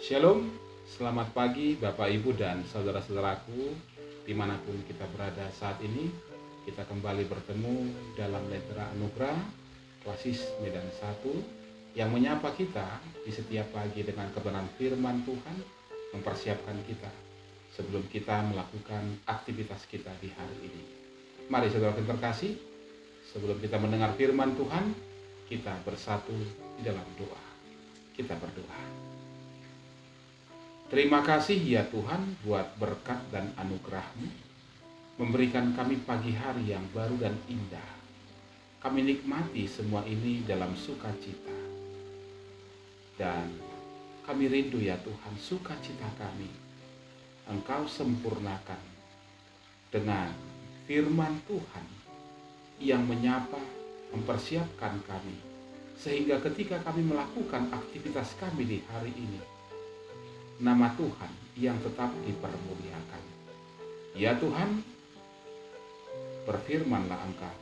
Shalom, selamat pagi Bapak Ibu dan saudara-saudaraku dimanapun kita berada saat ini. Kita kembali bertemu dalam Lentera Anugerah Klasis Medan 1 yang menyapa kita di setiap pagi dengan kebenaran firman Tuhan, mempersiapkan kita sebelum kita melakukan aktivitas kita di hari ini. Mari saudara terkasih, sebelum kita mendengar firman Tuhan, kita bersatu di dalam doa. Kita berdoa. Terima kasih ya Tuhan buat berkat dan anugerah-Mu, memberikan kami pagi hari yang baru dan indah. Kami nikmati semua ini dalam sukacita. Dan kami rindu ya Tuhan, sukacita kami Engkau sempurnakan dengan firman Tuhan yang menyapa, mempersiapkan kami, sehingga ketika kami melakukan aktivitas kami di hari ini, nama Tuhan yang tetap dipermuliakan. Ya Tuhan, berfirmanlah Engkau,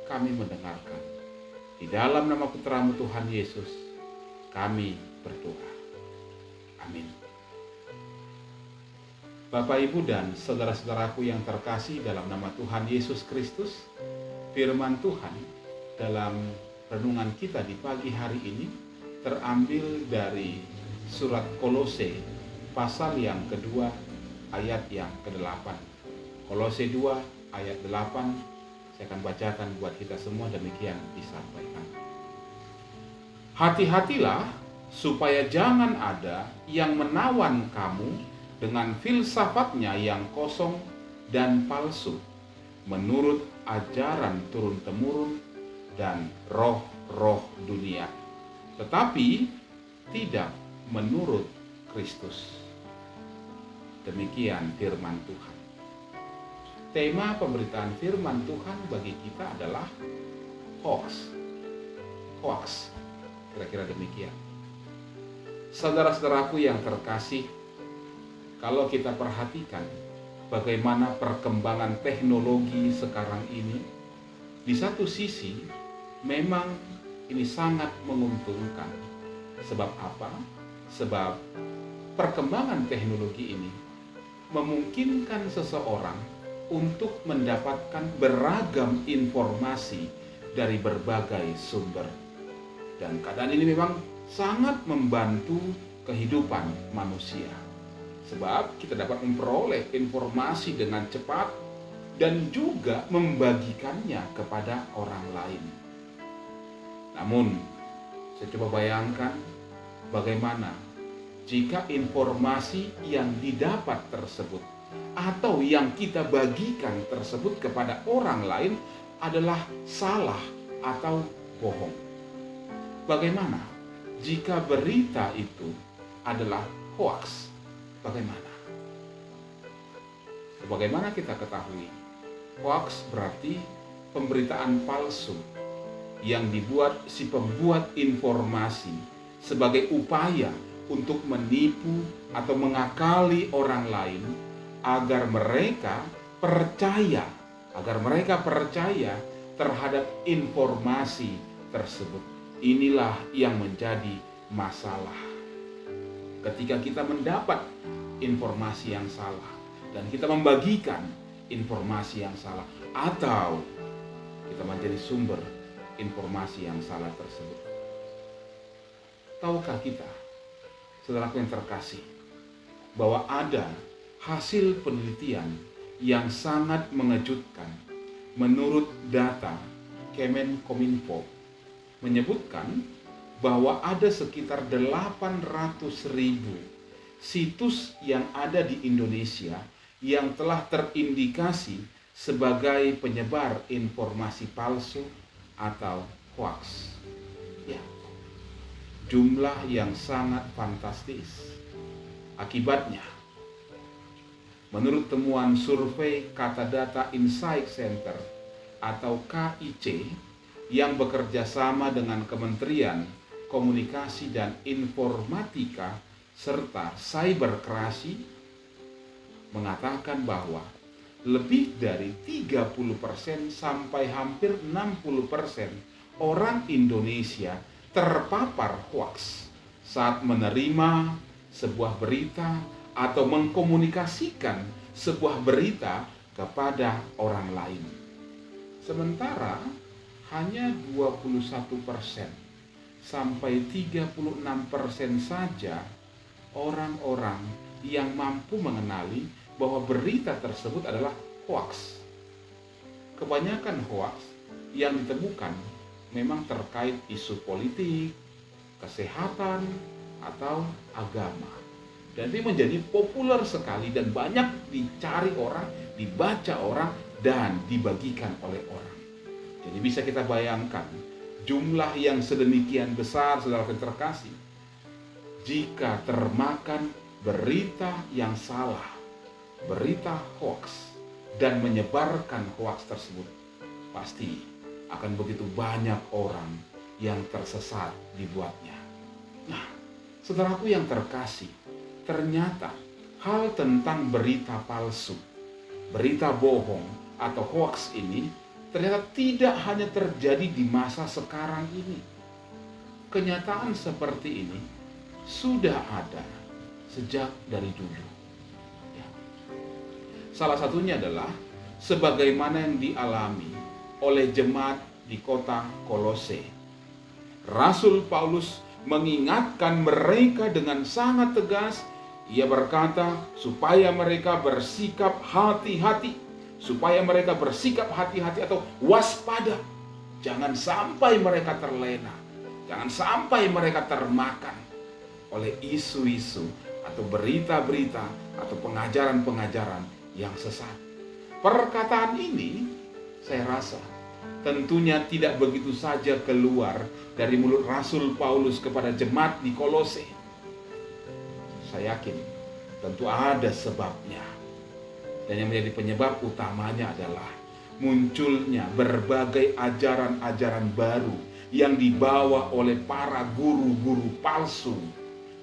kami mendengarkan. Di dalam nama Putra-Mu Tuhan Yesus, kami berdoa. Amin. Bapak, Ibu, dan saudara-saudaraku yang terkasih dalam nama Tuhan Yesus Kristus, firman Tuhan dalam renungan kita di pagi hari ini terambil dari surat Kolose pasal yang kedua ayat yang ke-8. Kolose 2 ayat 8, saya akan bacakan buat kita semua, demikian disampaikan. Hati-hatilah supaya jangan ada yang menawan kamu dengan filsafatnya yang kosong dan palsu, menurut ajaran turun-temurun dan roh-roh dunia, tetapi tidak menurut Kristus. Demikian firman Tuhan. Tema pemberitaan firman Tuhan bagi kita adalah hoax. Hoax. Kira-kira demikian. Saudara-saudaraku yang terkasih, kalau kita perhatikan bagaimana perkembangan teknologi sekarang ini, di satu sisi memang ini sangat menguntungkan. Sebab apa? Sebab perkembangan teknologi ini memungkinkan seseorang untuk mendapatkan beragam informasi dari berbagai sumber. Dan keadaan ini memang sangat membantu kehidupan manusia. Sebab kita dapat memperoleh informasi dengan cepat dan juga membagikannya kepada orang lain. Namun, saya coba bayangkan bagaimana jika informasi yang didapat tersebut atau yang kita bagikan tersebut kepada orang lain adalah salah atau bohong. Bagaimana jika berita itu adalah hoax? Bagaimana? Sebagaimana kita ketahui, hoax berarti pemberitaan palsu yang dibuat si pembuat informasi sebagai upaya untuk menipu atau mengakali orang lain agar mereka percaya terhadap informasi tersebut. Inilah yang menjadi masalah. Ketika kita mendapat informasi yang salah dan kita membagikan informasi yang salah, atau kita menjadi sumber informasi yang salah tersebut. Tahukah kita, saudaraku yang terkasih, bahwa ada hasil penelitian yang sangat mengejutkan. Menurut data Kemenkominfo menyebutkan bahwa ada sekitar 800.000 situs yang ada di Indonesia yang telah terindikasi sebagai penyebar informasi palsu atau hoax. Ya, jumlah yang sangat fantastis. Akibatnya, menurut temuan survei Kata Data Insight Center atau KIC yang bekerja sama dengan Kementerian Komunikasi dan Informatika serta Cyberkrasi, mengatakan bahwa lebih dari 30% sampai hampir 60% orang Indonesia terpapar hoax saat menerima sebuah berita atau mengkomunikasikan sebuah berita kepada orang lain. Sementara hanya 21% sampai 36% saja orang-orang yang mampu mengenali bahwa berita tersebut adalah hoaks. Kebanyakan hoaks yang ditemukan memang terkait isu politik, kesehatan, atau agama. Dan ini menjadi populer sekali dan banyak dicari orang, dibaca orang, dan dibagikan oleh orang. Jadi bisa kita bayangkan jumlah yang sedemikian besar, saudara terkasih, jika termakan berita yang salah, berita hoaks, dan menyebarkan hoaks tersebut, pasti akan begitu banyak orang yang tersesat dibuatnya. Nah, saudaraku yang terkasih, ternyata hal tentang berita palsu, berita bohong atau hoaks ini ternyata tidak hanya terjadi di masa sekarang ini. Kenyataan seperti ini sudah ada sejak dari dulu. Ya. Salah satunya adalah sebagaimana yang dialami oleh jemaat di kota Kolose. Rasul Paulus mengingatkan mereka dengan sangat tegas. Ia berkata supaya mereka bersikap hati-hati, supaya mereka bersikap hati-hati atau waspada. Jangan sampai mereka terlena, jangan sampai mereka termakan oleh isu-isu atau berita-berita atau pengajaran-pengajaran yang sesat. Perkataan ini saya rasa tentunya tidak begitu saja keluar dari mulut Rasul Paulus kepada jemaat di Kolose. Saya yakin tentu ada sebabnya. Dan yang menjadi penyebab utamanya adalah munculnya berbagai ajaran-ajaran baru yang dibawa oleh para guru-guru palsu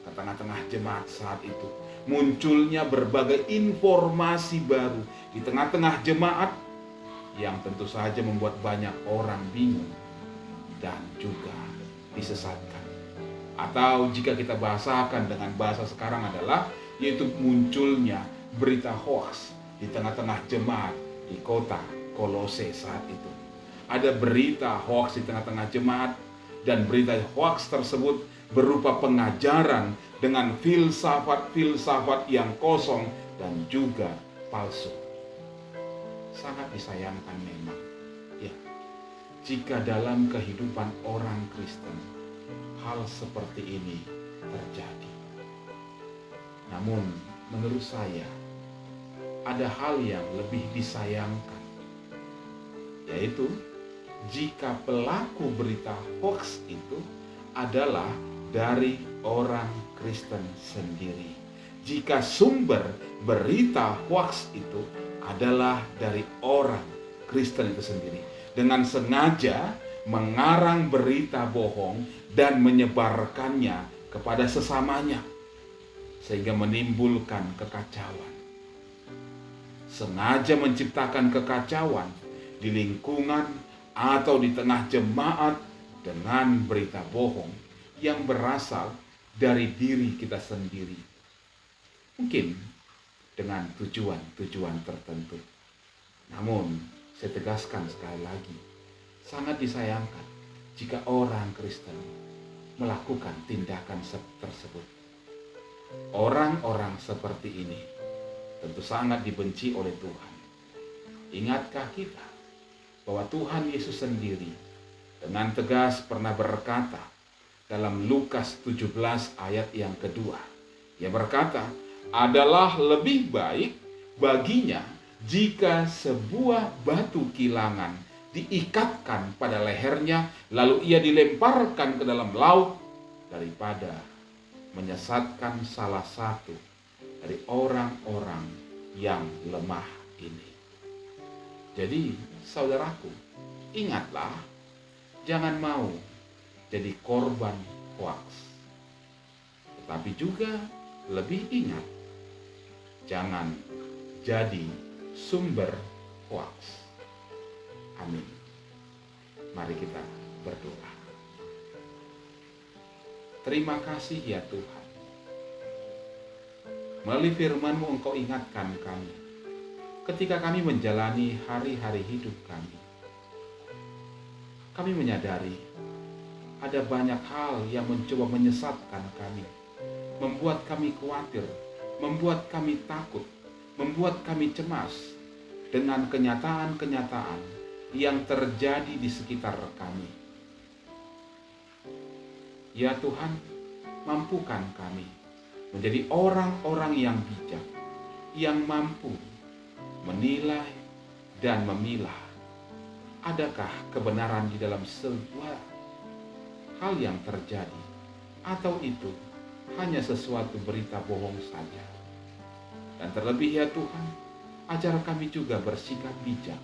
ke tengah-tengah jemaat saat itu. Munculnya berbagai informasi baru di tengah-tengah jemaat yang tentu saja membuat banyak orang bingung dan juga disesatkan. Atau jika kita bahasakan dengan bahasa sekarang adalah yaitu munculnya berita hoaks di tengah-tengah jemaat di kota Kolose saat itu. Ada berita hoaks di tengah-tengah jemaat dan berita hoaks tersebut berupa pengajaran dengan filsafat-filsafat yang kosong dan juga palsu. Sangat disayangkan memang, ya, jika dalam kehidupan orang Kristen hal seperti ini terjadi. Namun menurut saya ada hal yang lebih disayangkan, yaitu jika pelaku berita hoaks itu adalah dari orang Kristen sendiri. Jika sumber berita hoaks itu adalah dari orang Kristen itu sendiri, dengan sengaja mengarang berita bohong dan menyebarkannya kepada sesamanya sehingga menimbulkan kekacauan. Sengaja menciptakan kekacauan di lingkungan atau di tengah jemaat dengan berita bohong yang berasal dari diri kita sendiri. Mungkin dengan tujuan-tujuan tertentu. Namun, saya tegaskan sekali lagi, sangat disayangkan jika orang Kristen melakukan tindakan tersebut. Orang-orang seperti ini tentu sangat dibenci oleh Tuhan. Ingatkah kita bahwa Tuhan Yesus sendiri dengan tegas pernah berkata dalam Lukas 17 ayat yang kedua. Ia berkata, adalah lebih baik baginya jika sebuah batu kilangan diikatkan pada lehernya lalu ia dilemparkan ke dalam laut daripada menyesatkan salah satu dari orang-orang yang lemah ini. Jadi saudaraku, ingatlah, jangan mau jadi korban hoaks. Tetapi juga lebih ingat, jangan jadi sumber hoaks. Amin. Mari kita berdoa. Terima kasih ya Tuhan. Melalui firman-Mu Engkau ingatkan kami ketika kami menjalani hari-hari hidup kami. Kami menyadari ada banyak hal yang mencoba menyesatkan kami, membuat kami khawatir, membuat kami takut, membuat kami cemas dengan kenyataan-kenyataan yang terjadi di sekitar kami. Ya Tuhan, mampukan kami menjadi orang-orang yang bijak, yang mampu menilai dan memilah adakah kebenaran di dalam sebuah hal yang terjadi, atau itu hanya sesuatu berita bohong saja. Dan terlebih ya Tuhan, ajar kami juga bersikap bijak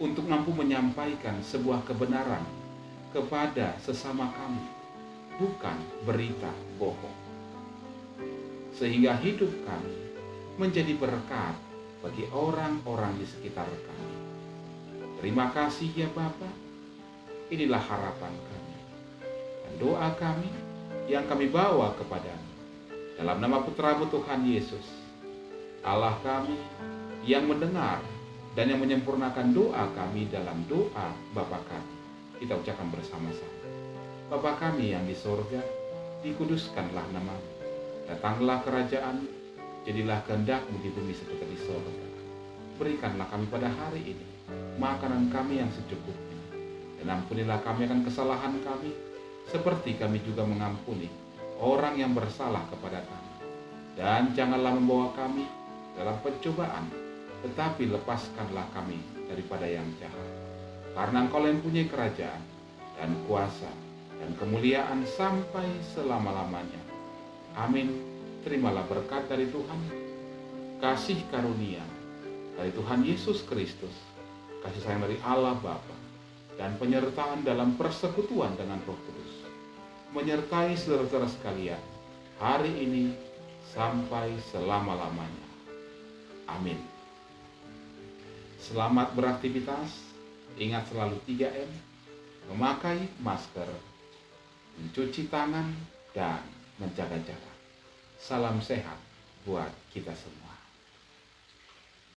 untuk mampu menyampaikan sebuah kebenaran kepada sesama kami, bukan berita bohong. Sehingga hidup kami menjadi berkat bagi orang-orang di sekitar kami. Terima kasih ya Bapa. Inilah harapan kami dan doa kami yang kami bawa kepadamu. Dalam nama Putra-Mu Tuhan Yesus, Allah kami yang mendengar dan yang menyempurnakan doa kami dalam doa Bapa kami. Kita ucapkan bersama-sama. Bapa kami yang di sorga, dikuduskanlah nama-Mu. Datanglah kerajaan, jadilah kehendak-Mu di bumi seperti di sorga. Berikanlah kami pada hari ini makanan kami yang secukupnya. Dan ampunilah kami akan kesalahan kami, seperti kami juga mengampuni orang yang bersalah kepada kami. Dan janganlah membawa kami dalam pencobaan, tetapi lepaskanlah kami daripada yang jahat. Karena Engkau yang punya kerajaan, dan kuasa, dan kemuliaan sampai selama-lamanya. Amin. Terimalah berkat dari Tuhan, kasih karunia dari Tuhan Yesus Kristus, kasih sayang dari Allah Bapa, dan penyertaan dalam persekutuan dengan Roh Kudus menyertai saudara-saudara sekalian hari ini sampai selama-lamanya. Amin. Selamat beraktivitas. Ingat selalu 3M, memakai masker, mencuci tangan, dan menjaga jarak. Salam sehat buat kita semua.